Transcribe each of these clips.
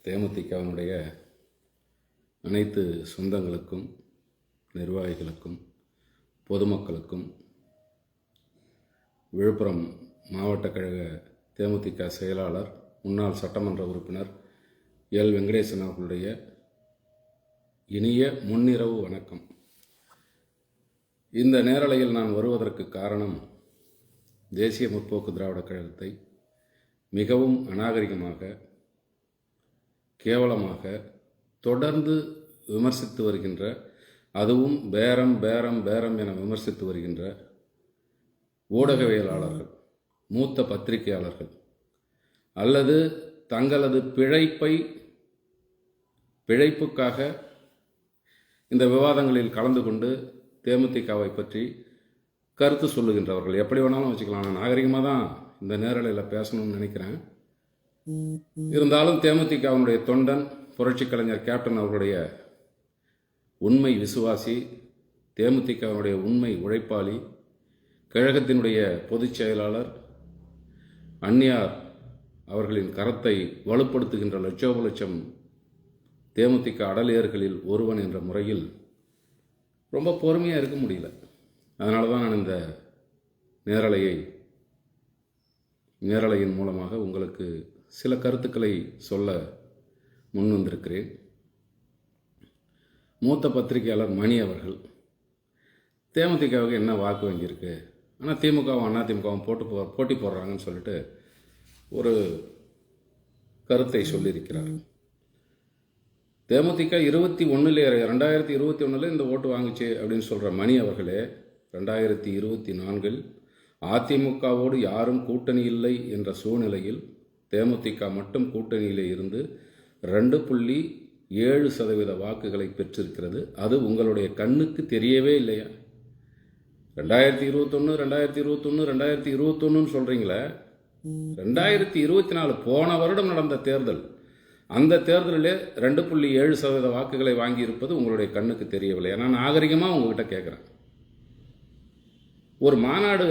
தேமுதிகவினுடைய அனைத்து சொந்தங்களுக்கும், நிர்வாகிகளுக்கும், பொதுமக்களுக்கும், விழுப்புரம் மாவட்ட கழக தேமுதிக செயலாளர், முன்னாள் சட்டமன்ற உறுப்பினர் எல். வெங்கடேசன் அவர்களுடைய இனிய முன்னிரவு வணக்கம். இந்த நேரலையில் நான் வருவதற்கு காரணம், தேசிய முற்போக்கு திராவிட கழகத்தை மிகவும் அநாகரிகமாக, கேவலமாக தொடர்ந்து விமர்சித்து வருகின்ற, அதுவும் பேரம் பேரம் பேரம் என விமர்சித்து வருகின்ற ஊடகவியலாளர்கள், மூத்த பத்திரிகையாளர்கள் அல்லது தங்களது பிழைப்புக்காக இந்த விவாதங்களில் கலந்து கொண்டு தேமுதிகவை பற்றி கருத்து சொல்லுகின்றவர்கள், எப்படி வேணாலும் வச்சுக்கலாம். நான் நாகரிகமாக தான் இந்த நேரலையில் பேசணும்னு நினைக்கிறேன். இருந்தாலும் தேமுதிகவினுடைய தொண்டன், புரட்சி கலைஞர் கேப்டன் அவர்களுடைய உண்மை விசுவாசி, தேமுதிகவினுடைய உண்மை உழைப்பாளி, கழகத்தினுடைய பொதுச் செயலாளர், அந்நியார் அவர்களின் கரத்தை வலுப்படுத்துகின்ற லட்சோப லட்சம் தேமுதிக அடலியர்களில் ஒருவன் என்ற முறையில் ரொம்ப பொறுமையாக இருக்க முடியல. அதனால தான் நான் இந்த நேரலையின் மூலமாக உங்களுக்கு சில கருத்துக்களை சொல்ல முன் வந்திருக்கிறேன். மூத்த பத்திரிகையாளர் மணி அவர்கள் தேமுதிகவுக்கு என்ன வாக்கு வாங்கியிருக்கு, ஆனால் திமுகவும் அதிமுகவும் போட்டி போடுறாங்கன்னு சொல்லிட்டு ஒரு கருத்தை சொல்லியிருக்கிறார். தேமுதிக 2021 இந்த ஓட்டு வாங்குச்சு அப்படின்னு சொல்கிற மணி அவர்களே, 2024 அதிமுகவோடு யாரும் கூட்டணி இல்லை என்ற சூழ்நிலையில் தேமுதிக மட்டும் கூட்டணியிலே இருந்து 2.7% வாக்குகளை பெற்றிருக்கிறது. அது உங்களுடைய கண்ணுக்கு தெரியவே இல்லையா? 2021 சொல்கிறீங்களே, 2024 போன வருடம் நடந்த தேர்தல், அந்த தேர்தலிலே 2.7% வாக்குகளை வாங்கியிருப்பது உங்களுடைய கண்ணுக்கு தெரியவில்லை. நான் நாகரிகமாக உங்ககிட்ட கேட்குறேன். ஒரு மாநாடு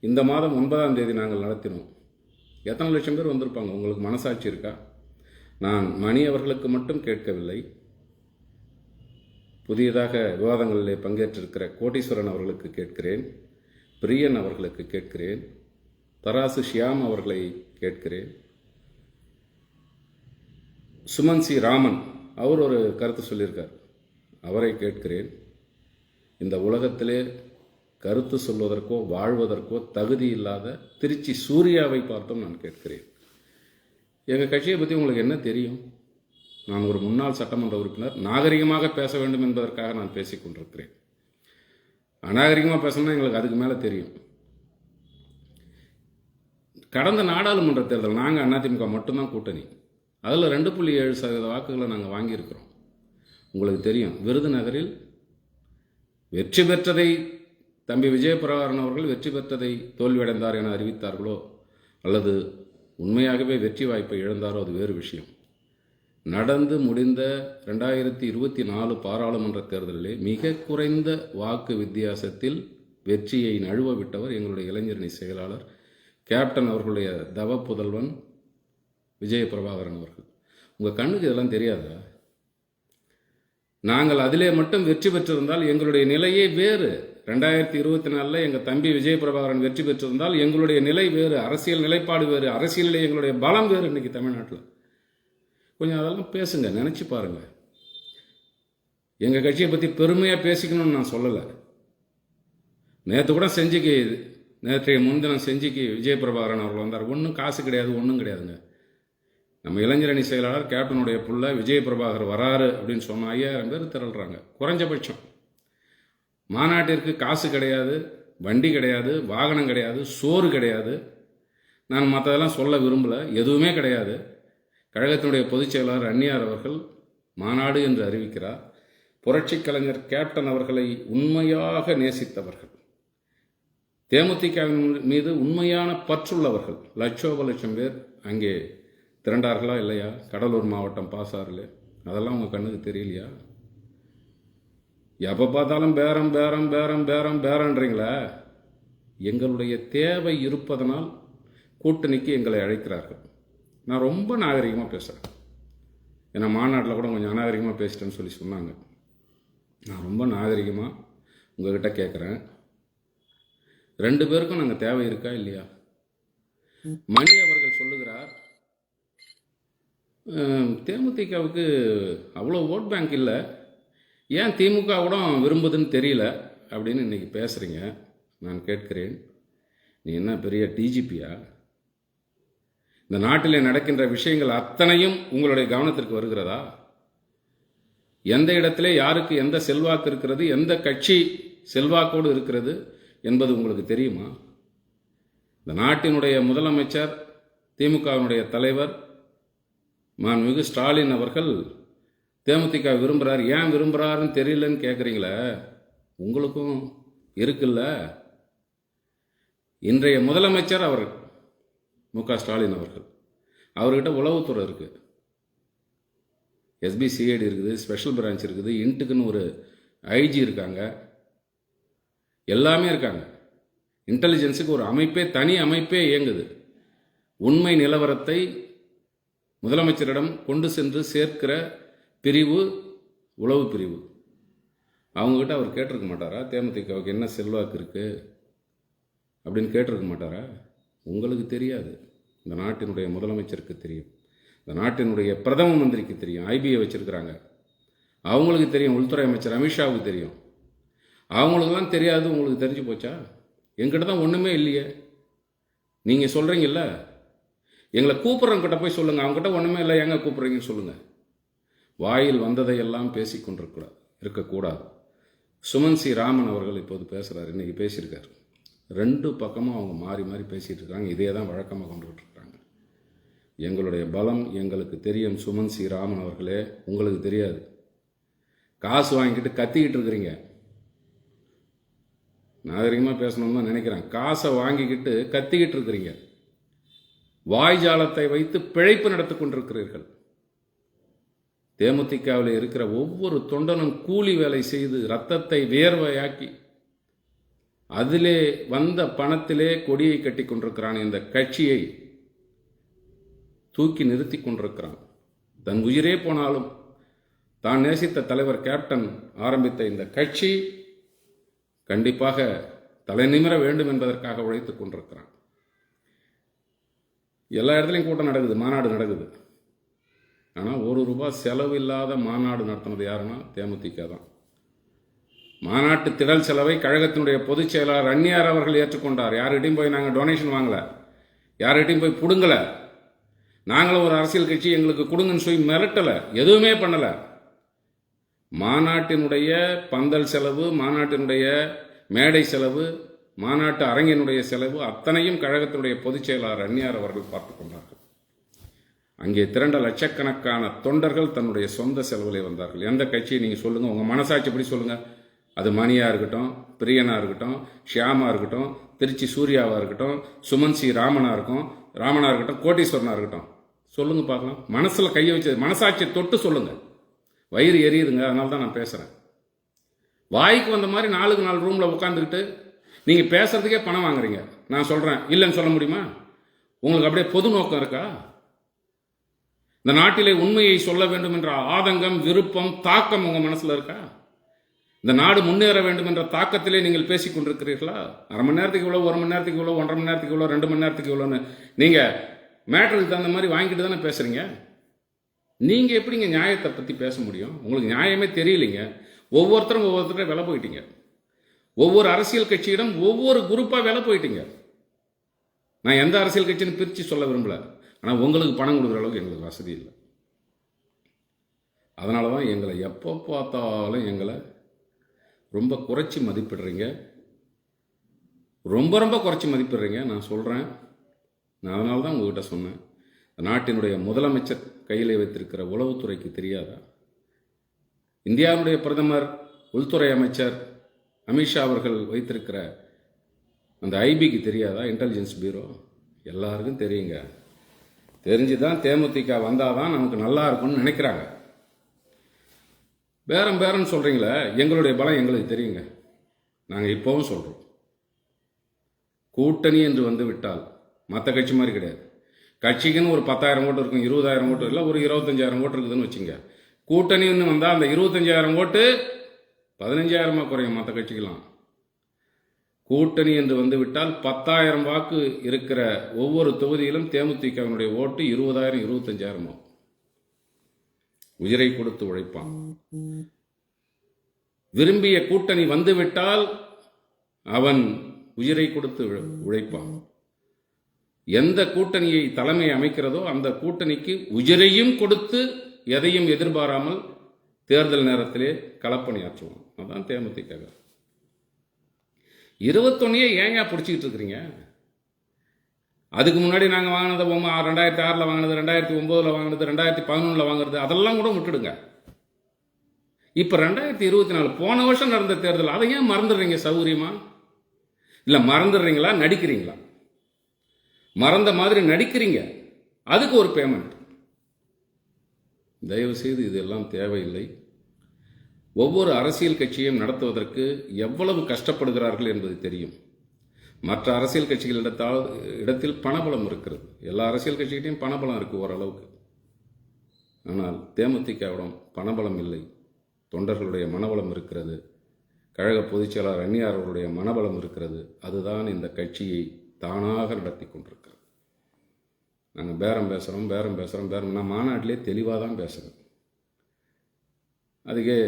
இந்த மாதம் 9ஆம் தேதி நாங்கள் நடத்தினோம். எத்தனை லட்சம் பேர் வந்திருப்பாங்க? உங்களுக்கு மனசாட்சி இருக்கா? நான் மணி அவர்களுக்கு மட்டும் கேட்கவில்லை, புதியதாக விவாதங்களிலே பங்கேற்றிருக்கிற கோட்டீஸ்வரன் அவர்களுக்கு கேட்கிறேன், பிரியன் அவர்களுக்கு கேட்கிறேன், தராசு ஷியாம் அவர்களை கேட்கிறேன், சுமன் சி. ராமன் அவர் ஒரு கருத்து சொல்லியிருக்கார், அவரை கேட்கிறேன். இந்த உலகத்திலே கருத்து சொல்வதற்கோ வாழ்வதற்கோ தகுதி இல்லாத திருச்சி சூர்யாவை பார்த்தும் நான் கேட்கிறேன். எங்கள் கட்சியை பற்றி உங்களுக்கு என்ன தெரியும்? நான் ஒரு முன்னாள் சட்டமன்ற உறுப்பினர். நாகரிகமாக பேச வேண்டும் என்பதற்காக நான் பேசிக் கொண்டிருக்கிறேன். அநாகரிகமாக பேசணும்னா எங்களுக்கு அதுக்கு மேலே தெரியும். கடந்த நாடாளுமன்ற தேர்தல் நாங்கள் அதிமுக மட்டும்தான் கூட்டணி. அதில் 2.7% வாக்குகளை நாங்கள் வாங்கியிருக்கிறோம். உங்களுக்கு தெரியும், விருதுநகரில் வெற்றி பெற்றதை தம்பி விஜயபிரபாகரன் அவர்கள் வெற்றி பெற்றதை தோல்வியடைந்தார் என அறிவித்தார்களோ அல்லது உண்மையாகவே வெற்றி வாய்ப்பை இழந்தாரோ அது வேறு விஷயம். நடந்து முடிந்த 2024 பாராளுமன்ற தேர்தலிலே மிக குறைந்த வாக்கு வித்தியாசத்தில் வெற்றியை நழுவ விட்டவர் எங்களுடைய இளைஞரணி செயலாளர் கேப்டன் அவர்களுடைய தவ புதல்வன் விஜயபிரபாகரன் அவர்கள். உங்கள் கண்ணுக்கு இதெல்லாம் தெரியாதா? நாங்கள் அதிலே மட்டும் வெற்றி பெற்றிருந்தால் எங்களுடைய நிலையே வேறு. 2024 எங்கள் தம்பி விஜயபிரபாகரன் வெற்றி பெற்றிருந்தால் எங்களுடைய நிலை வேறு, அரசியல் நிலைப்பாடு வேறு, அரசியலிலே எங்களுடைய பலம் வேறு. இன்னைக்கு தமிழ்நாட்டில் கொஞ்சம் அதெல்லாம் பேசுங்க, நினச்சி பாருங்க. எங்கள் கட்சியை பற்றி பெருமையாக பேசிக்கணும்னு நான் சொல்லலை. நேற்றைய முன்தினம் செஞ்சிக்கு விஜயபிரபாகரன் அவர்கள் வந்தார். ஒன்றும் காசு கிடையாது, ஒன்றும் கிடையாதுங்க. நம்ம இளைஞரணி செயலாளர் கேப்டனுடைய புள்ள விஜயபிரபாகர் வராரு அப்படின்னு சொன்னால் 5000 பேர் திரள்றாங்க குறைஞ்சபட்சம். மாநாட்டிற்கு காசு கிடையாது, வண்டி கிடையாது, வாகனம் கிடையாது, சோறு கிடையாது. நான் மற்றதெல்லாம் சொல்ல விரும்பலை, எதுவுமே கிடையாது. கழகத்தினுடைய பொதுச் செயலாளர் அந்நியார் அவர்கள் மாநாடு என்று அறிவிக்கிறார். புரட்சி கலைஞர் கேப்டன் அவர்களை உண்மையாக நேசித்தவர்கள், தேமுதிகவின் மீது உண்மையான பற்றுள்ளவர்கள் லட்சோப லட்சம் பேர் அங்கே திரண்டார்களா இல்லையா? கடலூர் மாவட்டம் பாசாறில். அதெல்லாம் உங்கள் கண்ணுக்கு தெரியலையா? எப்போ பார்த்தாலும் பேரம் பேரம் பேரம் பேரம் பேரன்றீங்களா? எங்களுடைய தேவை இருப்பதனால் கூட்டணிக்கு எங்களை அழைக்கிறார்கள். நான் ரொம்ப நாகரிகமாக பேசுகிறேன். ஏன்னா மாநாட்டில் கூட கொஞ்சம் அநாகரிகமாக பேசிட்டேன்னு சொல்லி சொன்னாங்க. நான் ரொம்ப நாகரிகமாக உங்ககிட்ட கேட்குறேன், 2 பேருக்கும் நாங்கள் தேவை இருக்கா இல்லையா? மணி அவர்கள் சொல்லுகிறார், தேமுதிகவுக்கு அவ்வளோ ஓட் பேங்க் இல்லை, ஏன் திமுக கூட விரும்புதுன்னு தெரியல அப்படின்னு இன்றைக்கி பேசுகிறீங்க. நான் கேட்கிறேன், நீ என்ன பெரிய டிஜிபியா? இந்த நாட்டிலே நடக்கின்ற விஷயங்கள் அத்தனையும் உங்களுடைய கவனத்திற்கு வருகிறதா? எந்த இடத்திலே யாருக்கு எந்த செல்வாக்கு இருக்கிறது, எந்த கட்சி செல்வாக்கோடு இருக்கிறது என்பது உங்களுக்கு தெரியுமா? இந்த நாட்டினுடைய முதலமைச்சர், திமுகவினுடைய தலைவர் மாண்புமிகு ஸ்டாலின் அவர்கள் தேமுதிக விரும்புகிறார். ஏன் விரும்புகிறாருன்னு தெரியலன்னு கேட்குறீங்களே, உங்களுக்கும் இருக்குல்ல. இன்றைய முதலமைச்சர் அவர் மு.க. ஸ்டாலின் அவர்கள், அவர்கிட்ட உளவுத்துறை இருக்குது, SBCID இருக்குது, ஸ்பெஷல் பிரான்ச் இருக்குது, இன்ட்டுக்குன்னு ஒரு ஐஜி இருக்காங்க, எல்லாமே இருக்காங்க. இன்டெலிஜென்ஸுக்கு ஒரு அமைப்பே, தனி அமைப்பே இயங்குது. உண்மை நிலவரத்தை முதலமைச்சரிடம் கொண்டு சென்று சேர்க்கிற பிரிவு உளவு பிரிவு. அவங்ககிட்ட அவர் கேட்டிருக்க மாட்டாரா தேமுதிகவுக்கு என்ன செல்வாக்கு இருக்குது அப்படின்னு கேட்டிருக்க மாட்டாரா? உங்களுக்கு தெரியாது, இந்த நாட்டினுடைய முதலமைச்சருக்கு தெரியும், இந்த நாட்டினுடைய பிரதம மந்திரிக்கு தெரியும், ஐபியை வச்சிருக்கிறாங்க, அவங்களுக்கு தெரியும், உள்துறை அமைச்சர் அமித்ஷாவுக்கு தெரியும். அவங்களுக்கெல்லாம் தெரியாது, உங்களுக்கு தெரிஞ்சு போச்சா? என்கிட்ட தான் ஒன்றுமே இல்லையே. நீங்கள் சொல்கிறீங்கல்ல, எங்களை கூப்பிட்றவங்கிட்ட போய் சொல்லுங்கள், அவங்ககிட்ட ஒன்றுமே இல்லை, எங்கே கூப்பிட்றீங்கன்னு சொல்லுங்கள். வாயில் வந்ததையெல்லாம் பேசி கொண்டிருக்கூடாது, இருக்கக்கூடாது. சுமன் சி ராமன் அவர்கள் இப்போது பேசுகிறார், இன்றைக்கி பேசியிருக்கார். 2 பக்கமும் அவங்க மாறி மாறி பேசிகிட்டு இருக்காங்க, இதே தான் வழக்கமாக கொண்டுகிட்டு இருக்காங்க. எங்களுடைய பலம் எங்களுக்கு தெரியும் சுமன் சி ராமன் அவர்களே, உங்களுக்கு தெரியாது. காசு வாங்கிட்டு கத்திக்கிட்டு இருக்கிறீங்க. நாகரிகமாக பேசணும்னு தான் நினைக்கிறேன். காசை வாங்கிக்கிட்டு கத்திக்கிட்டு இருக்கிறீங்க. வாய்ஜாலத்தை வைத்து பிழைப்பு நடத்தி கொண்டிருக்கிறீர்கள். தேமுதிகவில் இருக்கிற ஒவ்வொரு தொண்டனும் கூலி வேலை செய்து ரத்தத்தை வேர்வையாக்கி அதிலே வந்த பணத்திலே கொடியை கட்டி கொண்டிருக்கிறான். இந்த கட்சியை தூக்கி நிறுத்தி கொண்டிருக்கிறான். தன் உயிரே போனாலும் தான் நேசித்த தலைவர் கேப்டன் ஆரம்பித்த இந்த கட்சி கண்டிப்பாக தலை நிமிர வேண்டும் என்பதற்காக உழைத்துக் கொண்டிருக்கிறான். எல்லா இடத்துலையும் கூட்டம் நடக்குது, மாநாடு நடக்குது. ஆனால் ₹1 செலவு இல்லாத மாநாடு நடத்தினது யாருன்னா தேமுதிக தான். மாநாட்டு திடல் செலவை கழகத்தினுடைய பொதுச் செயலாளர் அந்நியார் அவர்கள் ஏற்றுக்கொண்டார். யார்கிட்டையும் போய் நாங்கள் டொனேஷன் வாங்கலை, யார்கிட்டையும் போய் பிடுங்கலை. நாங்களும் ஒரு அரசியல் கட்சி, எங்களுக்கு கொடுங்கன்னு சொல்லி மிரட்டலை, எதுவுமே பண்ணலை. மாநாட்டினுடைய பந்தல் செலவு, மாநாட்டினுடைய மேடை செலவு, மாநாட்டு அரங்கினுடைய செலவு அத்தனையும் கழகத்தினுடைய பொதுச் செயலாளர் அந்நியார் அவர்கள் பார்த்து கொண்டார்கள். அங்கே திரண்ட லட்சக்கணக்கான தொண்டர்கள் தன்னுடைய சொந்த செலவிலே வந்தார்கள். எந்த கட்சியை நீங்கள் சொல்லுங்கள், உங்கள் மனசாட்சிப்படி சொல்லுங்கள். அது மணியா இருக்கட்டும், பிரியனா இருக்கட்டும், ஷியாமா இருக்கட்டும், திருச்சி சூர்யாவாக இருக்கட்டும், சுமன் சி ராமனா இருக்கட்டும், கோட்டீஸ்வரனா இருக்கட்டும், சொல்லுங்க பார்க்கலாம். மனசில் கையை வச்சு மனசாட்சியை தொட்டு சொல்லுங்க. வயிறு எரியுதுங்க, அதனால தான் நான் பேசுகிறேன். வாய்க்கு வந்த மாதிரி 4க்கு 4 ரூமில் உட்காந்துக்கிட்டு நீங்கள் பேசுறதுக்கே பணம் வாங்குறீங்க. நான் சொல்கிறேன், இல்லைன்னு சொல்ல முடியுமா? உங்களுக்கு அப்படியே பொது நோக்கம் இருக்கா? இந்த நாட்டிலே உண்மையை சொல்ல வேண்டும் என்ற ஆதங்கம், விருப்பம், தாக்கம் உங்கள் மனசில் இருக்கா? இந்த நாடு முன்னேற வேண்டும் என்ற தாக்கத்திலே நீங்கள் பேசிக் கொண்டிருக்கிறீர்களா? அரை மணி நேரத்துக்கு இவ்வளோ, 1 மணி நேரத்துக்கு இவ்வளோ, 1.5 மணி நேரத்துக்கு இவ்வளோ, 2 மணி நேரத்துக்கு இவ்வளோன்னு நீங்கள் மேட்டருக்கு தகுந்த மாதிரி வாங்கிட்டு தானே பேசுகிறீங்க. நீங்கள் எப்படிங்க நியாயத்தை பற்றி பேச முடியும்? உங்களுக்கு நியாயமே தெரியலைங்க. ஒவ்வொருத்தரும் விலை போயிட்டீங்க. ஒவ்வொரு அரசியல் கட்சியிடம் ஒவ்வொரு குரூப்பாக விலை போயிட்டீங்க. நான் எந்த அரசியல் கட்சின்னு பிரித்து சொல்ல விரும்பல, ஆனால் உங்களுக்கு பணம் கொடுக்குற அளவுக்கு எங்களுக்கு வசதி இல்லை. அதனால தான் எங்களை எப்போ பார்த்தாலும் எங்களை ரொம்ப குறைச்சி மதிப்பிடுறீங்க, ரொம்ப ரொம்ப குறைச்சி மதிப்பிடுறீங்க. நான் சொல்கிறேன், நான் அதனால தான் உங்ககிட்ட சொன்னேன், நாட்டினுடைய முதலமைச்சர் கையில் வைத்திருக்கிற உளவுத்துறைக்கு தெரியாதா? இந்தியாவுடைய பிரதமர், உள்துறை அமைச்சர் அமித்ஷா அவர்கள் வைத்திருக்கிற அந்த ஐபிக்கு தெரியாதா? இன்டெலிஜென்ஸ் பியூரோ எல்லாருக்கும் தெரியுங்க. தெரிஞ்சுதான் தேமுதிக வந்தாதான் நமக்கு நல்லா இருக்கும்னு நினைக்கிறாங்க. பேரம் சொல்றீங்களே, எங்களுடைய பலம் எங்களுக்கு தெரியுங்க. நாங்கள் இப்போவும் சொல்றோம், கூட்டணி என்று வந்து விட்டால் மற்ற கட்சி மாதிரி கிடையாது. கட்சிக்குன்னு ஒரு 10,000 ஓட்டு இருக்கும், 20,000 ஓட்டு இல்லை, ஒரு 25,000 ஓட்டு இருக்குதுன்னு வச்சுங்க. கூட்டணின்னு வந்தால் அந்த 25,000 ஓட்டு 15,000 குறையும் மற்ற கட்சிக்கெல்லாம். கூட்டணி என்று வந்துவிட்டால் 10,000 வாக்கு இருக்கிற ஒவ்வொரு தொகுதியிலும் தேமுதிகவினுடைய ஓட்டு 20,000 25,000 உயிரை கொடுத்து உழைப்பான். விரும்பிய கூட்டணி வந்துவிட்டால் அவன் உயிரை கொடுத்து உழைப்பான். எந்த கூட்டணியை தலைமை அமைக்கிறதோ அந்த கூட்டணிக்கு உயிரையும் கொடுத்து எதையும் எதிர்பாராமல் தேர்தல் நேரத்திலே களப்பணியாற்றுவான். அதான் தேமுதிக. 21 ஏங்க பிடிச்சிக்கிட்டு இருக்கிறீங்க? அதுக்கு முன்னாடி நாங்கள் வாங்கினதை 2006 வாங்கினது, 2009 வாங்கினது, 2011 வாங்குறது அதெல்லாம் கூட விட்டுடுங்க. இப்போ 2024 போன வருஷம் நடந்த தேர்தல், அதை ஏன் மறந்துடுறீங்க? சௌகரியமா இல்லை மறந்துடுறீங்களா? நடிக்கிறீங்களா? மறந்த மாதிரி நடிக்கிறீங்க, அதுக்கு ஒரு பேமெண்ட். தயவு செய்து இதெல்லாம் தேவையில்லை. ஒவ்வொரு அரசியல் கட்சியையும் நடத்துவதற்கு எவ்வளவு கஷ்டப்படுகிறார்கள் என்பது தெரியும். மற்ற அரசியல் கட்சிகள் இடத்தில் பணபலம் இருக்கிறது. எல்லா அரசியல் கட்சிகிட்டையும் பணபலம் இருக்குது ஓரளவுக்கு. ஆனால் தேமுதிகவிடம் பணபலம் இல்லை, தொண்டர்களுடைய மனபலம் இருக்கிறது. கழக பொதுச் செயலாளர் அந்நியார் அவர்களுடைய மனபலம் இருக்கிறது. அதுதான் இந்த கட்சியை தானாக நடத்தி கொண்டிருக்கிறது. நாங்கள் பேரம் பேசுகிறோம். நான் மாநாட்டிலே தெளிவாக தான் பேசுகிறேன். அதுக்கே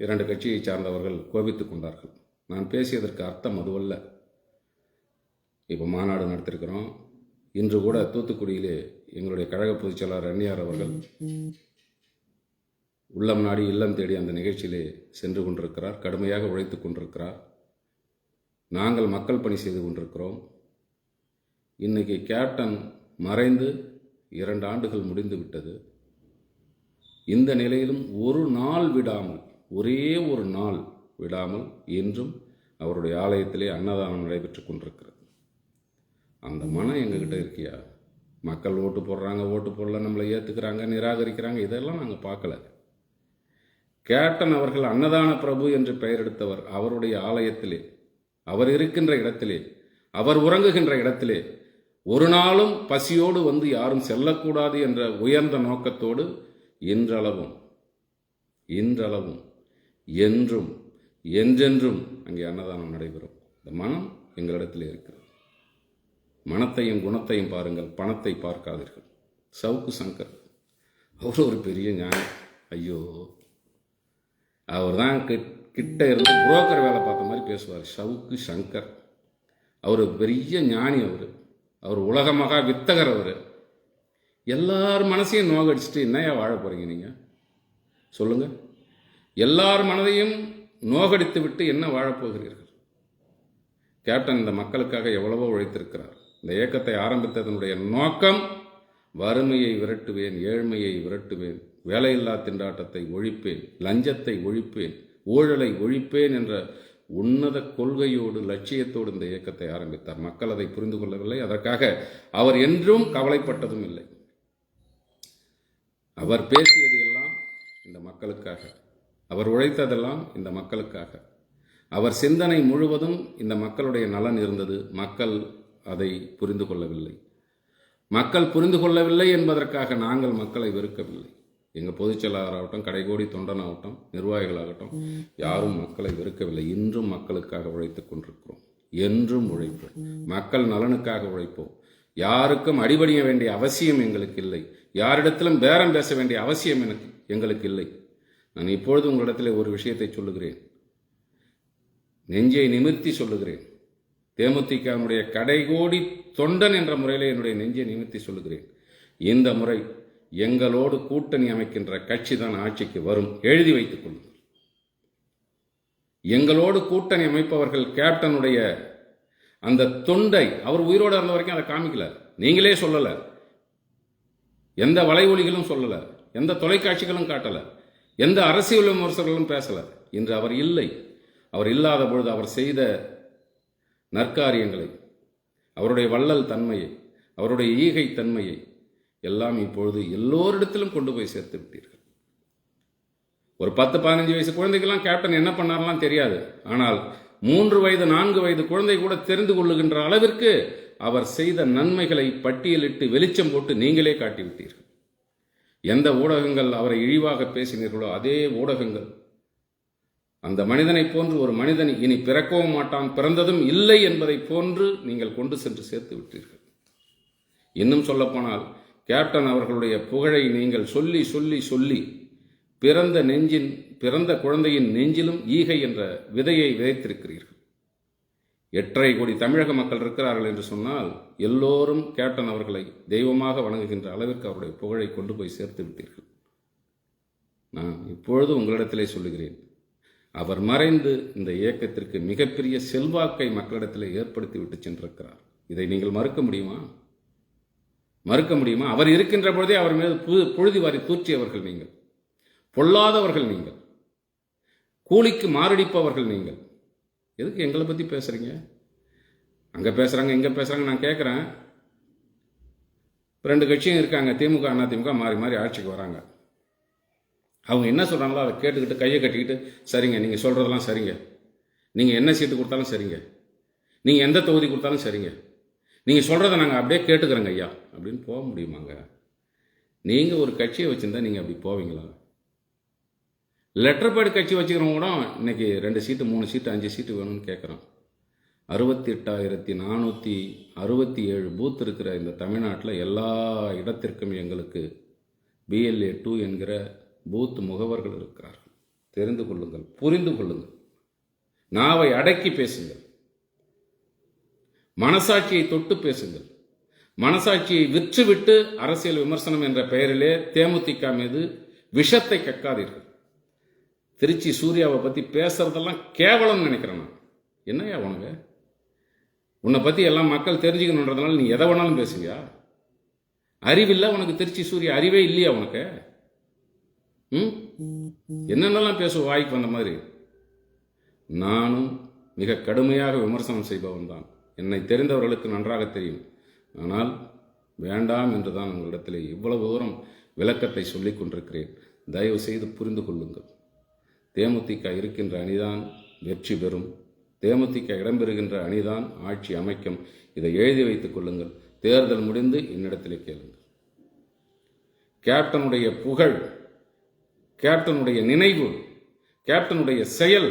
2 கட்சியை சார்ந்தவர்கள் கோபித்துக் கொண்டார்கள். நான் பேசியதற்கு அர்த்தம் அதுவல்ல. இப்போ மாநாடு நடத்திருக்கிறோம். இன்று கூட தூத்துக்குடியிலே எங்களுடைய கழக பொதுச் செயலாளர் அந்நியார் அவர்கள் உள்ளம் நாடி இல்லம் தேடி அந்த நிகழ்ச்சியிலே சென்று கொண்டிருக்கிறார். கடுமையாக உழைத்து கொண்டிருக்கிறார். நாங்கள் மக்கள் பணி செய்து கொண்டிருக்கிறோம். இன்னைக்கு கேப்டன் மறைந்து 2 ஆண்டுகள் முடிந்து விட்டது. இந்த நிலையிலும் ஒரு நாள் விடாமல், ஒரே ஒரு நாள் விடாமல் இன்றும் அவருடைய ஆலயத்திலே அன்னதானம் நடைபெற்றுக் கொண்டிருக்கிறது. அந்த மனம் எங்ககிட்ட இருக்கியா? மக்கள் ஓட்டு போடுறாங்க, ஓட்டு போடல, நம்மளை ஏற்றுக்கிறாங்க, நிராகரிக்கிறாங்க, இதெல்லாம் நாங்கள் பார்க்கல. கேப்டன் அவர்கள் அன்னதான பிரபு என்று பெயர் எடுத்தவர் அவருடைய ஆலயத்திலே, அவர் இருக்கின்ற இடத்திலே, அவர் உறங்குகின்ற இடத்திலே ஒரு நாளும் பசியோடு வந்து யாரும் செல்லக்கூடாது என்ற உயர்ந்த நோக்கத்தோடு இன்றளவும் என்றும் என்றென்றும் அங்கே அன்னதானம் நடைபெறும். இந்த மனம் எங்களிடத்தில் இருக்கிறது. மனத்தையும் குணத்தையும் பாருங்கள், பணத்தை பார்க்காதீர்கள். சவுக்கு சங்கர் அவர் ஒரு பெரிய ஞானி. ஐயோ, அவர் தான் கிட்ட இருந்து புரோக்கர் வேலை பார்த்த மாதிரி பேசுவார். சவுக்கு சங்கர் அவர் பெரிய ஞானி. அவர் உலக மகா வித்தகர். அவர் எல்லார் மனசையும் நோகடிச்சுட்டு என்னையா வாழ போறீங்க நீங்கள் சொல்லுங்க? எல்லார் மனதையும் நோகடித்து விட்டு என்ன வாழப்போகிறீர்கள்? கேப்டன் இந்த மக்களுக்காக எவ்வளவோ உழைத்திருக்கிறார். இந்த இயக்கத்தை ஆரம்பித்ததனுடைய நோக்கம் வறுமையை விரட்டுவேன், ஏழ்மையை விரட்டுவேன், வேலையில்லா திண்டாட்டத்தை ஒழிப்பேன், லஞ்சத்தை ஒழிப்பேன், ஊழலை ஒழிப்பேன் என்ற உன்னத கொள்கையோடு லட்சியத்தோடு இந்த இயக்கத்தை ஆரம்பித்தார். மக்கள் அதை புரிந்து கொள்ளவில்லை. அதற்காக அவர் என்றும் கவலைப்பட்டதும் இல்லை. அவர் பேசியது எல்லாம் இந்த மக்களுக்காக, அவர் உழைத்ததெல்லாம் இந்த மக்களுக்காக, அவர் சிந்தனை முழுவதும் இந்த மக்களுடைய நலன் இருந்தது. மக்கள் அதை புரிந்து கொள்ளவில்லை. மக்கள் புரிந்து கொள்ளவில்லை என்பதற்காக நாங்கள் மக்களை வெறுக்கவில்லை. எங்கள் பொதுச் செயலாளராகட்டும், கடைகோடி தொண்டனாகட்டும், நிர்வாகிகளாகட்டும், யாரும் மக்களை வெறுக்கவில்லை. இன்றும் மக்களுக்காக உழைத்துக் கொண்டிருக்கிறோம். என்றும் உழைப்போம். மக்கள் நலனுக்காக உழைப்போம். யாருக்கும் அடிபணிய வேண்டிய அவசியம் எங்களுக்கு இல்லை. யாரிடத்திலும் பேரம் பேச வேண்டிய அவசியம் எங்களுக்கு இல்லை. நான் இப்பொழுது உங்களிடத்தில் ஒரு விஷயத்தை சொல்லுகிறேன், நெஞ்சை நிமிர்த்தி சொல்லுகிறேன். தேமுதிகவுடைய கடைகோடி தொண்டன் என்ற முறையில் என்னுடைய நெஞ்சை நிமிர்த்தி சொல்லுகிறேன். இந்த முறை எங்களோடு கூட்டணி அமைக்கின்ற கட்சி தான் ஆட்சிக்கு வரும். எழுதி வைத்துக் கொள்ளுங்கள். எங்களோடு கூட்டணி அமைப்பவர்கள் கேப்டனுடைய அந்த தொண்டை, அவர் உயிரோடு இருந்த வரைக்கும் அதை காமிக்கல, நீங்களே சொல்லல, எந்த வலைவொலிகளும் சொல்லல, எந்த தொலைக்காட்சிகளும் காட்டல, எந்த அரசியல் விமர்சகர்களும் பேசல. இன்று அவர் இல்லை. அவர் இல்லாத பொழுது அவர் செய்த நற்காரியங்களை, அவருடைய வள்ளல் தன்மையை, அவருடைய ஈகை தன்மையை எல்லாம் இப்பொழுது எல்லோரிடத்திலும் கொண்டு போய் சேர்த்து விட்டீர்கள். ஒரு 10-15 வயசு குழந்தைக்கெல்லாம் கேப்டன் என்ன பண்ணாரெல்லாம் தெரியாது. ஆனால் 3 வயது 4 வயது குழந்தை கூட தெரிந்து கொள்ளுகின்ற அளவிற்கு அவர் செய்த நன்மைகளை பட்டியலிட்டு வெளிச்சம் போட்டு நீங்களே காட்டிவிட்டீர்கள். எந்த ஊடகங்கள் அவரை இழிவாக பேசினீர்களோ அதே ஊடகங்கள் அந்த மனிதனை போன்று ஒரு மனிதன் இனி பிறக்கவும் மாட்டான், பிறந்ததும் இல்லை என்பதை போன்று நீங்கள் கொண்டு சென்று சேர்த்து விட்டீர்கள். இன்னும் சொல்லப்போனால் கேப்டன் அவர்களுடைய புகழை நீங்கள் சொல்லி சொல்லி சொல்லி பிறந்த குழந்தையின் நெஞ்சிலும் ஈகை என்ற விதையை விதைத்திருக்கிறீர்கள். 8.5 கோடி தமிழக மக்கள் இருக்கிறார்கள் என்று சொன்னால் எல்லோரும் கேப்டன் அவர்களை தெய்வமாக வணங்குகின்ற அளவிற்கு அவருடைய புகழை கொண்டு போய் சேர்த்து விட்டீர்கள். நான் இப்பொழுது உங்களிடத்திலே சொல்லுகிறேன், அவர் மறைந்து இந்த இயக்கத்திற்கு மிகப்பெரிய செல்வாக்கை மக்களிடத்தில் ஏற்படுத்தி விட்டு சென்றிருக்கிறார். இதை நீங்கள் மறுக்க முடியுமா? அவர் இருக்கின்ற பொழுதே அவர் மீது புழுதி வாரி தூற்றியவர்கள் நீங்கள், பொல்லாதவர்கள் நீங்கள், கூலிக்கு மாரடிப்பவர்கள் நீங்கள். எதுக்கு எங்களை பற்றி பேசுறீங்க? அங்கே பேசுகிறாங்க இங்கே பேசுகிறாங்க. நான் கேட்குறேன், 2 கட்சியும் இருக்காங்க, திமுக அதிமுக மாறி மாறி ஆட்சிக்கு வராங்க. அவங்க என்ன சொல்கிறாங்களோ அதை கேட்டுக்கிட்டு கையை கட்டிக்கிட்டு சரிங்க, நீங்கள் சொல்கிறதெல்லாம் சரிங்க, நீங்கள் என்ன சீட்டு கொடுத்தாலும் சரிங்க, நீங்கள் எந்த தொகுதி கொடுத்தாலும் சரிங்க, நீங்கள் சொல்கிறத நாங்கள் அப்படியே கேட்டுக்கிறோங்க ஐயா அப்படின்னு போக முடியுமாங்க? நீங்கள் ஒரு கட்சியை வச்சுருந்தா நீங்கள் அப்படி போவீங்களா? லெட்டர் பேட் கட்சி வச்சுக்கிறவங்க கூட இன்னைக்கு 2 சீட்டு 3 சீட்டு 5 சீட்டு வேணும்னு கேட்குறோம். 68,467 பூத் இருக்கிற இந்த தமிழ்நாட்டில் எல்லா இடத்திற்கும் எங்களுக்கு BLA 2 என்கிற பூத் முகவர்கள் இருக்கிறார்கள். தெரிந்து கொள்ளுங்கள், புரிந்து கொள்ளுங்கள், நாவை அடக்கி பேசுங்கள், மனசாட்சியை தொட்டு பேசுங்கள். மனசாட்சியை விற்றுவிட்டு அரசியல் விமர்சனம் என்ற பெயரிலே தேமுதிக மீது விஷத்தை கக்காதீர்கள். திருச்சி சூர்யாவை பற்றி பேசுறதெல்லாம் கேவலம் நினைக்கிறேன் நான். என்னையா உனக்கு? உன்னை பற்றி எல்லாம் மக்கள் தெரிஞ்சுக்கணுன்றதுனால நீ எதை வேணாலும் பேசுங்க. அறிவில்லை உனக்கு? திருச்சி சூர்யா அறிவே இல்லையா உனக்கு? என்னென்னலாம் பேசுவோம் வாய்க்கு வந்த மாதிரி. நானும் மிக கடுமையாக விமர்சனம் செய்பவன் தான், என்னை தெரிந்தவர்களுக்கு நன்றாக தெரியும். ஆனால் வேண்டாம் என்றுதான் உங்களிடத்தில் இவ்வளவு தூரம் விளக்கத்தை சொல்லிக் கொண்டிருக்கிறேன். தயவு செய்து புரிந்து கொள்ளுங்கள். தேமுதிக இருக்கின்ற அணிதான் வெற்றி பெறும், தேமுதிக இடம்பெறுகின்ற அணிதான் ஆட்சி அமைக்கும். இதை எழுதி வைத்துக் கொள்ளுங்கள். தேர்தல் முடிந்து என்னிடத்திலே கேளுங்கள். கேப்டனுடைய புகழ், கேப்டனுடைய நினைவு, கேப்டனுடைய செயல்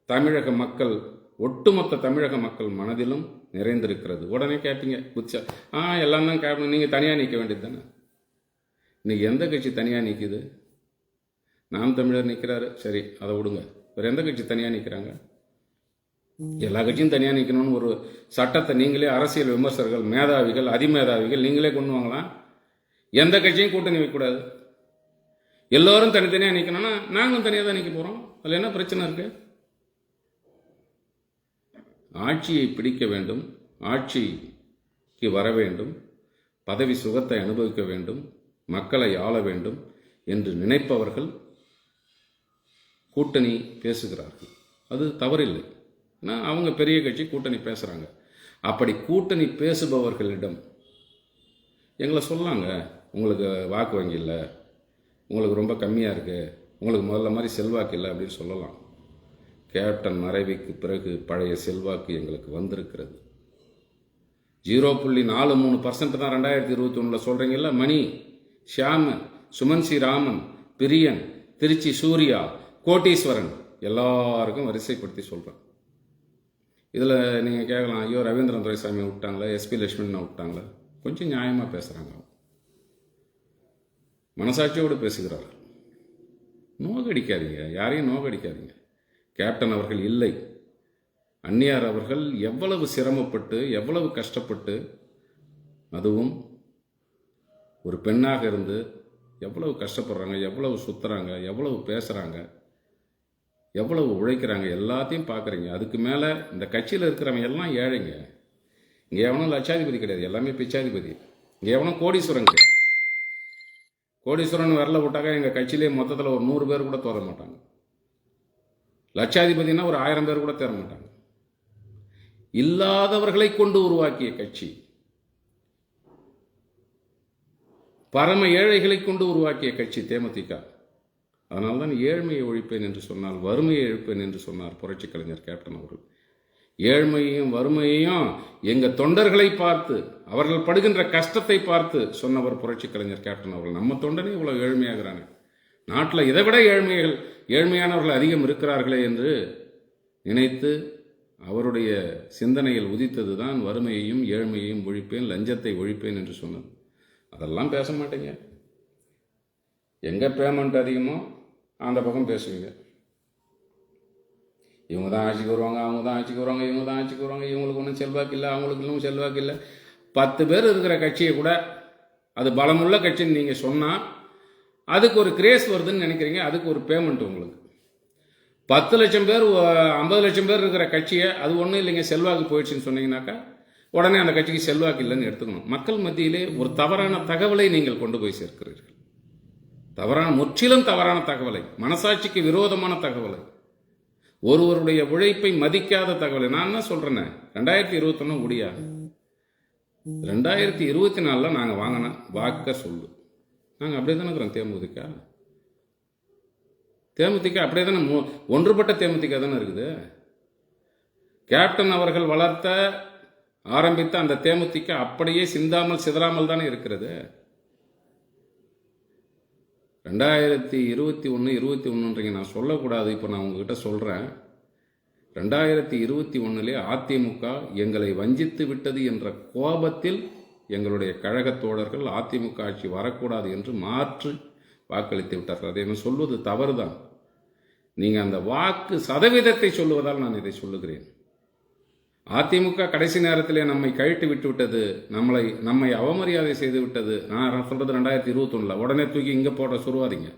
தமிழக மக்கள், ஒட்டுமொத்த தமிழக மக்கள் மனதிலும் நிறைந்திருக்கிறது. உடனே கேட்பீங்க குச்சா, எல்லாம் தான் கேப்டன், நீங்கள் தனியாக நிற்க வேண்டியது தானே. இன்னைக்கு எந்த கட்சி தனியாக நிற்குது? நாம் தமிழர் நிற்கிறாரு, சரி அதை விடுங்க. வேறு எந்த கட்சி தனியாக நிற்கிறாங்க? எல்லா கட்சியும் தனியாக நிற்கணும்னு ஒரு சட்டத்தை நீங்களே, அரசியல் விமர்சகர்கள், மேதாவிகள், அதிமேதாவிகள் நீங்களே கொண்டு வாங்கலாம். எந்த கட்சியும் கூட்டணி வைக்கக்கூடாது, எல்லோரும் தனித்தனியாக நிற்கணும்னா நாங்களும் தனியாக தான் நிற்க போகிறோம். அதில் என்ன பிரச்சனை இருக்கு? ஆட்சியை பிடிக்க வேண்டும், ஆட்சிக்கு வர வேண்டும், பதவி சுகத்தை அனுபவிக்க வேண்டும், மக்களை ஆள வேண்டும் என்று நினைப்பவர்கள் கூட்டணி பேசுகிறார்கள். அது தவறில்லை. அவங்க பெரிய கட்சி கூட்டணி பேசுகிறாங்க. அப்படி கூட்டணி பேசுபவர்களிடம் எங்களை சொல்லாங்க, உங்களுக்கு வாக்கு வங்கி இல்லை, உங்களுக்கு ரொம்ப கம்மியாக இருக்குது, உங்களுக்கு முதல்ல மாதிரி செல்வாக்கு இல்லை அப்படின்னு சொல்லலாம். கேப்டன் மறைவுக்கு பிறகு பழைய செல்வாக்கு எங்களுக்கு வந்திருக்கிறது. 0.43% தான் 2021 சொல்கிறீங்கல்ல. மணி, ஷியாம், சுமன் சி ராமன், பிரியன், திருச்சி சூர்யா, கோட்டீஸ்வரன் எல்லாருக்கும் வரிசைப்படுத்தி சொல்கிறேன். இதில் நீங்கள் கேட்கலாம், ஐயோ ரவீந்திரன் துரைசாமியை விட்டாங்களா, SP லட்சுமணனை விட்டாங்களா? கொஞ்சம் நியாயமாக பேசுகிறாங்க, மனசாட்சியோடு பேசுகிறார்கள். நோகடிக்காதீங்க, யாரையும் நோகடிக்காதீங்க. கேப்டன் அவர்கள் இல்லை, அந்நியார் அவர்கள் எவ்வளவு சிரமப்பட்டு எவ்வளவு கஷ்டப்பட்டு, அதுவும் ஒரு பெண்ணாக இருந்து எவ்வளவு கஷ்டப்படுறாங்க, எவ்வளவு சுத்துறாங்க, எவ்வளவு பேசுகிறாங்க, எவ்வளவு உழைக்கிறாங்க, எல்லாத்தையும் பார்க்குறீங்க. அதுக்கு மேலே இந்த கட்சியில் இருக்கிறவங்க எல்லாம் ஏழைங்க. இங்கே எவனும் லட்சாதிபதி கிடையாது, எல்லாமே பிச்சாதிபதி. இங்கே எவனும் கோடீஸ்வரன் கிடையாது. கோடீஸ்வரன் வரல விட்டாக்க எங்கள் கட்சியிலே மொத்தத்தில் ஒரு 100 பேர் கூட தோற மாட்டாங்க. லட்சாதிபதினா ஒரு 1000 பேர் கூட தேர மாட்டாங்க. இல்லாதவர்களை கொண்டு உருவாக்கிய கட்சி, பரம ஏழைகளை கொண்டு உருவாக்கிய கட்சி தேமுதிக. அதனால்தான் ஏழ்மையை ஒழிப்பேன் என்று சொன்னால் வறுமையை எழுப்பேன் என்று சொன்னார் புரட்சி கலைஞர் கேப்டன் அவர்கள். ஏழ்மையையும் வறுமையையும் எங்கள் தொண்டர்களை பார்த்து அவர்கள் படுகின்ற கஷ்டத்தை பார்த்து சொன்னவர் புரட்சி கலைஞர் கேப்டன் அவர்கள். நம்ம தொண்டனே இவ்வளோ ஏழ்மையாகிறாங்க, நாட்டில் இதை விட ஏழ்மையானவர்கள் அதிகம் இருக்கிறார்களே என்று நினைத்து அவருடைய சிந்தனையில் உதித்தது தான் வறுமையையும் ஏழ்மையையும் ஒழிப்பேன், லஞ்சத்தை ஒழிப்பேன் என்று சொன்னது. அதெல்லாம் பேச மாட்டேங்க. எங்கே பேமெண்ட் அதிகமோ அந்த பக்கம் பேசுவீங்க. இவங்க தான் ஆட்சிக்கு வருவாங்க, அவங்க தான் ஆட்சிக்கு வருவாங்க, இவங்க தான் ஆட்சிக்கு வருவாங்க, இவங்களுக்கு ஒன்றும் செல்வாக்கு இல்லை, அவங்களுக்கு இன்னும் செல்வாக்கு இல்லை. 10 பேர் இருக்கிற கட்சியை கூட அது பலமுள்ள கட்சின்னு நீங்கள் சொன்னால் அதுக்கு ஒரு கிரேஸ் வருதுன்னு நினைக்கிறீங்க, அதுக்கு ஒரு பேமெண்ட் உங்களுக்கு. 10 லட்சம் பேர் 50 லட்சம் பேர் இருக்கிற கட்சியை அது ஒன்றும் இல்லைங்க செல்வாக்கு போயிடுச்சுன்னு சொன்னீங்கன்னாக்கா உடனே அந்த கட்சிக்கு செல்வாக்கு இல்லைன்னு எடுத்துக்கணும். மக்கள் மத்தியிலே ஒரு தவறான தகவலை நீங்கள் கொண்டு போய் சேர்க்கிறீர்கள். முற்றிலும் தவறான தகவலை, மனசாட்சிக்கு விரோதமான தகவலை, ஒருவருடைய உழைப்பை மதிக்காத தகவலை. நான் என்ன சொல்றேன்னு 2021 முடியா, 2024 நாங்கள் வாங்கின வாக்க சொல்லு. நாங்கள் அப்படியே தானே இருக்கிறோம். தேமுதிக அப்படியே தானே ஒன்றுபட்ட தேமுதிக தானே இருக்குது. கேப்டன் அவர்கள் வளர்த்த ஆரம்பித்த அந்த தேமுதிக அப்படியே சிந்தாமல் சிதறாமல் தானே இருக்கிறது. 2021 21 நான் சொல்லக்கூடாது, இப்போ நான் உங்ககிட்ட சொல்கிறேன். 2021 அதிமுக எங்களை வஞ்சித்து விட்டது என்ற கோபத்தில் எங்களுடைய கழகத் தோழர்கள் அதிமுக ஆட்சி வரக்கூடாது என்று மாற்று வாக்களித்து விட்டார்கள். அதை என்ன சொல்வது தவறுதான். நீங்கள் அந்த வாக்கு சதவீதத்தை சொல்லுவதால் நான் இதை சொல்லுகிறேன். அதிமுக கடைசி நேரத்திலே நம்மை கழட்டி விட்டு விட்டது, நம்மை அவமரியாதை செய்து விட்டது. நான் சொல்றது 2021 உடனே தூக்கி இங்க போட சொல்லுவாதீங்க.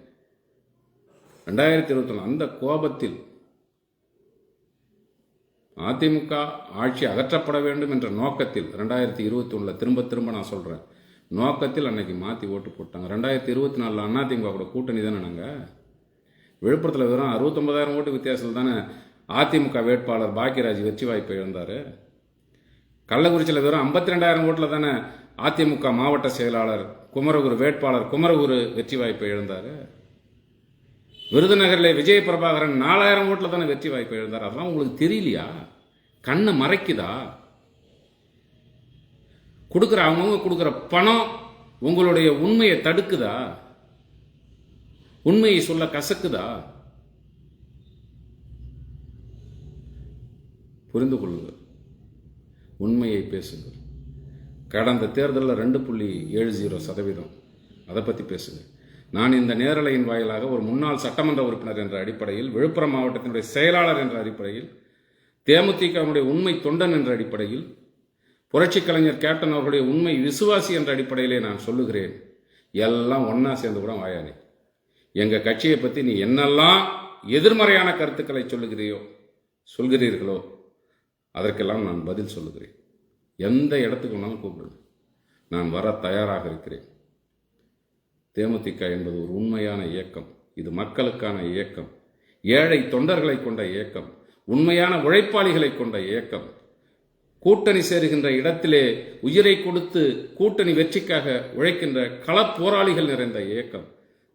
2021 அந்த கோபத்தில் அதிமுக ஆட்சி அகற்றப்பட வேண்டும் என்ற நோக்கத்தில் 2021 திரும்ப திரும்ப நான் சொல்றேன், நோக்கத்தில் அன்னைக்கு மாத்தி ஓட்டு போட்டாங்க. 2024 அதிமுக கூட கூட்டணி தானே. நாங்கள் விழுப்புரத்தில் வெறும் 69,000 ஓட்டு வித்தியாசத்தில் தானே அதிமுக வேட்பாளர் பாக்கியராஜ் வெற்றி வாய்ப்பை இழந்தார். கள்ளக்குறிச்சியில் வெறும் 52,000 ஓட்டில் தானே அதிமுக மாவட்ட செயலாளர் வேட்பாளர் குமரகுரு வெற்றி வாய்ப்பை இழந்தார். விருதுநகரில் விஜய பிரபாகரன் 4,000 ஓட்டில் தானே வெற்றி வாய்ப்பை இழந்தார். அதெல்லாம் உங்களுக்கு தெரியலையா? கண்ணை மறைக்குதா? அவங்க கொடுக்குற பணம் உங்களுடைய உண்மையை தடுக்குதா? உண்மையை சொல்ல கசக்குதா? புரிந்து கொள்ளுங்கள், உண்மையை பேசுங்கள். கடந்த தேர்தலில் 2.70% அதை பற்றி பேசுங்க. நான் இந்த நேரலையின் வாயிலாக ஒரு முன்னாள் சட்டமன்ற உறுப்பினர் என்ற அடிப்படையில், விழுப்புரம் மாவட்டத்தினுடைய செயலாளர் என்ற அடிப்படையில், தேமுதிகவுடைய உண்மை தொண்டன் என்ற அடிப்படையில், புரட்சி கலைஞர் கேப்டன் அவர்களுடைய உண்மை விசுவாசி என்ற அடிப்படையிலே நான் சொல்லுகிறேன். எல்லாம் ஒன்னா சேர்ந்து கூட வாயானே. எங்கள் கட்சியை பற்றி நீ என்னெல்லாம் எதிர்மறையான கருத்துக்களை சொல்கிறீர்களோ அதற்கெல்லாம் நான் பதில் சொல்லுகிறேன். எந்த இடத்துக்கு வேணாலும் கூப்பிடுங்க, நான் வர தயாராக இருக்கிறேன். தேமுதிக என்பது ஒரு உண்மையான இயக்கம். இது மக்களுக்கான இயக்கம், ஏழை தொண்டர்களை கொண்ட இயக்கம், உண்மையான உழைப்பாளிகளை கொண்ட இயக்கம். கூட்டணி சேருகின்ற இடத்திலே உயிரை கொடுத்து கூட்டணி வெற்றிக்காக உழைக்கின்ற களப்போராளிகள் நிறைந்த இயக்கம்.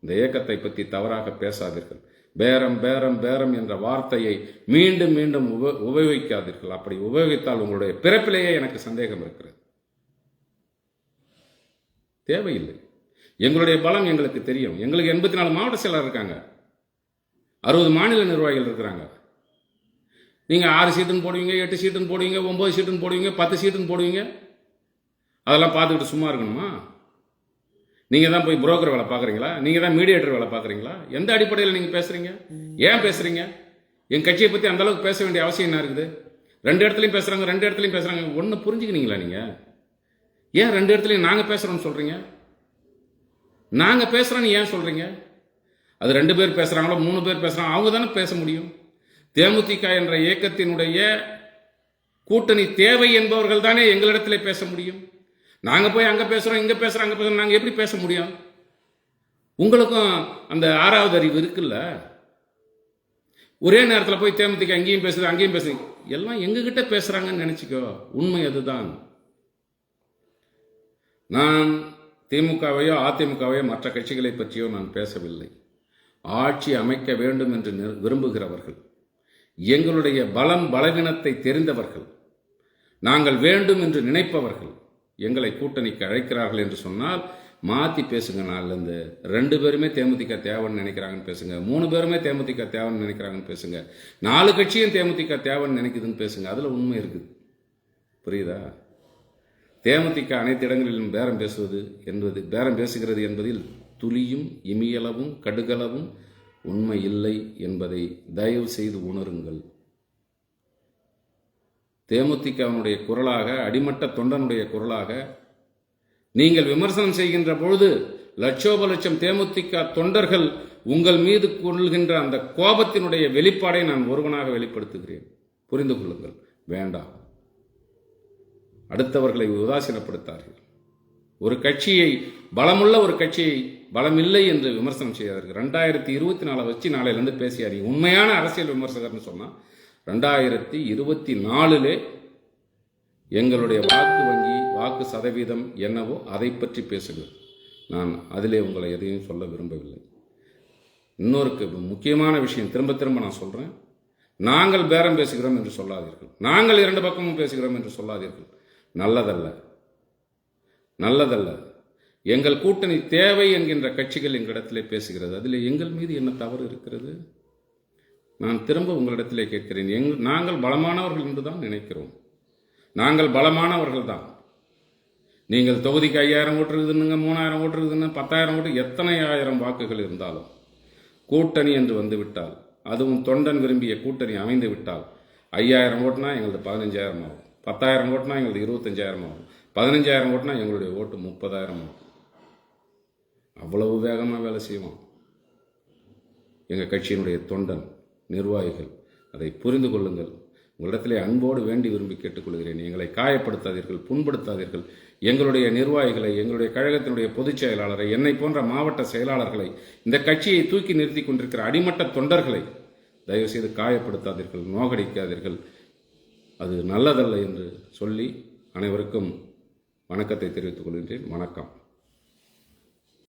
இந்த இயக்கத்தை பற்றி தவறாக பேசாதீர்கள். பேரம் பேரம் பேரம் என்ற வார்த்தையை மீண்டும் மீண்டும் உபயோகிக்காதீர்கள். அப்படி உபயோகித்தால் உங்களுடைய பிறப்பிலேயே எனக்கு சந்தேகம் இருக்கிறது. தேவையில்லை. எங்களுடைய பலம் எங்களுக்கு தெரியும். எங்களுக்கு 84 மாவட்ட செயலர் இருக்காங்க, 60 மாநில நிர்வாகிகள் இருக்கிறாங்க. நீங்க 6 சீட்டுன்னு போடுவீங்க, 8 சீட்டுன்னு போடுவீங்க, 9 சீட்டுன்னு போடுவீங்க, 10 சீட்டுன்னு போடுவீங்க. அதெல்லாம் பார்த்துக்கிட்டு சும்மா இருக்கணுமா? நீங்க தான் போய் புரோக்கர் வேலை பார்க்குறீங்களா? நீங்க தான் மீடியேட்டர் வேலை பார்க்குறீங்களா? எந்த அடிப்படையில் நீங்க பேசுறீங்க? ஏன் பேசுறீங்க? என் கட்சியை பத்தி அந்த அளவுக்கு பேச வேண்டிய அவசியம் என்ன இருக்குது? 2 இடத்துலையும் பேசுறாங்க. ஒன்னு புரிஞ்சுக்கினீங்களா நீங்க? ஏன் 2 இடத்துலையும் நாங்க பேசுறோம்னு சொல்றீங்க? நாங்க பேசுறோன்னு ஏன் சொல்றீங்க? அது 2 பேர் பேசுறாங்களோ 3 பேர் பேசுறாங்க, அவங்க தானே பேச முடியும். தேமுதிக என்ற இயக்கத்தினுடைய கூட்டணி தேவை என்பவர்கள் தானே எங்களிடத்திலே பேச முடியும். நாங்க போய் அங்க பேசுறோம், இங்க பேசுறோம், அங்க பேசுறோம், நாங்க எப்படி பேச முடியும்? உங்களுக்கும் அந்த 6வது அறிவு இருக்குல்ல. ஒரே நேரத்தில் போய் தேமுதிக அங்கேயும் பேசுது அங்கேயும் பேசுது, எல்லாம் எங்ககிட்ட பேசுறாங்கன்னு நினைச்சுக்கோ. உண்மை அதுதான். நான் திமுகவையோ அதிமுகவையோ மற்ற கட்சிகளை பற்றியோ நான் பேசவில்லை. ஆட்சி அமைக்க வேண்டும் என்று விரும்புகிறவர்கள், எங்களுடைய பலம் பலவீனத்தை தெரிந்தவர்கள், நாங்கள் வேண்டும் என்று நினைப்பவர்கள் எங்களை கூட்டணிக்கு அழைக்கிறார்கள் என்று சொன்னால் மாற்றி பேசுங்க. நாளிலேருந்து 2 பேருமே தேமுதிக தேவைன்னு நினைக்கிறாங்கன்னு பேசுங்க, 3 பேருமே தேமுதிக தேவைன்னு நினைக்கிறாங்கன்னு பேசுங்க, 4 கட்சியும் தேமுதிக தேவைன்னு நினைக்குதுன்னு பேசுங்க. அதில் உண்மை இருக்குது. புரியுதா? தேமுதிக அனைத்து இடங்களிலும் பேரம் பேசுகிறது என்பதில் துளியும் இமியளவும் கடுகளவும் உண்மை இல்லை என்பதை தயவு செய்து உணருங்கள். தேமுதிகவினுடைய குரலாக, அடிமட்ட தொண்டனுடைய குரலாக நீங்கள் விமர்சனம் செய்கின்ற பொழுது லட்சோப லட்சம் தேமுதிக தொண்டர்கள் உங்கள் மீது கொள்கின்ற அந்த கோபத்தினுடைய வெளிப்பாடை நான் ஒருவனாக வெளிப்படுத்துகிறேன். புரிந்து கொள்ளுங்கள். வேண்டாம், அடுத்தவர்களை உதாசீனப்படுத்தார்கள். ஒரு கட்சியை, பலமுள்ள ஒரு கட்சியை பலமில்லை என்று விமர்சனம் செய்தார்கள். 2024 வச்சு நாளையிலிருந்து பேசியாரு. உண்மையான அரசியல் விமர்சகர்னு சொன்னா 2024 எங்களுடைய வாக்கு வங்கி, வாக்கு சதவீதம் என்னவோ அதை பற்றி பேசுங்கள். நான் அதிலே உங்களை எதையும் சொல்ல விரும்பவில்லை. இன்னொரு முக்கியமான விஷயம் திரும்ப நான் சொல்றேன். நாங்கள் பேரம் பேசுகிறோம் என்று சொல்லாதீர்கள், நாங்கள் 2 பக்கமும் பேசுகிறோம் என்று சொல்லாதீர்கள். நல்லதல்ல. எங்கள் கூட்டணி தேவை என்கின்ற கட்சிகள் எங்களிடத்திலே பேசுகிறது. அதில் எங்கள் மீது என்ன தவறு இருக்கிறது? நான் திரும்ப உங்களிடத்திலே கேட்கிறேன். நாங்கள் பலமானவர்கள் என்று தான் நினைக்கிறோம். நாங்கள் பலமானவர்கள் தான். நீங்கள் தொகுதிக்கு 5000 ஓட்டு இருக்குதுன்னு, 3000 ஓட்டு இருக்குதுன்னு, 10000 ஓட்டு, எத்தனை ஆயிரம் வாக்குகள் இருந்தாலும் கூட்டணி என்று வந்துவிட்டால், அதுவும் தொண்டன் விரும்பிய கூட்டணி அமைந்து விட்டால் 5000 ஓட்டுனா எங்களது 15000 ஆகும், 10000 ஓட்டுனா எங்களது 25000 ஆகும், 15000 ஓட்டுனா எங்களுடைய ஓட்டு 30000 ஆகும். அவ்வளவு வேகமாக வேலை செய்வோம் எங்கள் கட்சியினுடைய தொண்டன் நிர்வாகிகள். அதை புரிந்து கொள்ளுங்கள். உங்களிடத்திலே அன்போடு வேண்டி விரும்பி கேட்டுக்கொள்கிறேன். எங்களை காயப்படுத்தாதீர்கள், புண்படுத்தாதீர்கள். எங்களுடைய நிர்வாகிகளை, எங்களுடைய கழகத்தினுடைய பொதுச் செயலாளரை, என்னை போன்ற மாவட்ட செயலாளர்களை, இந்த கட்சியை தூக்கி நிறுத்தி கொண்டிருக்கிற அடிமட்ட தொண்டர்களை தயவுசெய்து காயப்படுத்தாதீர்கள், நோகடிக்காதீர்கள். அது நல்லதல்ல என்று சொல்லி அனைவருக்கும் வணக்கத்தை தெரிவித்துக் கொள்கின்றேன். வணக்கம்.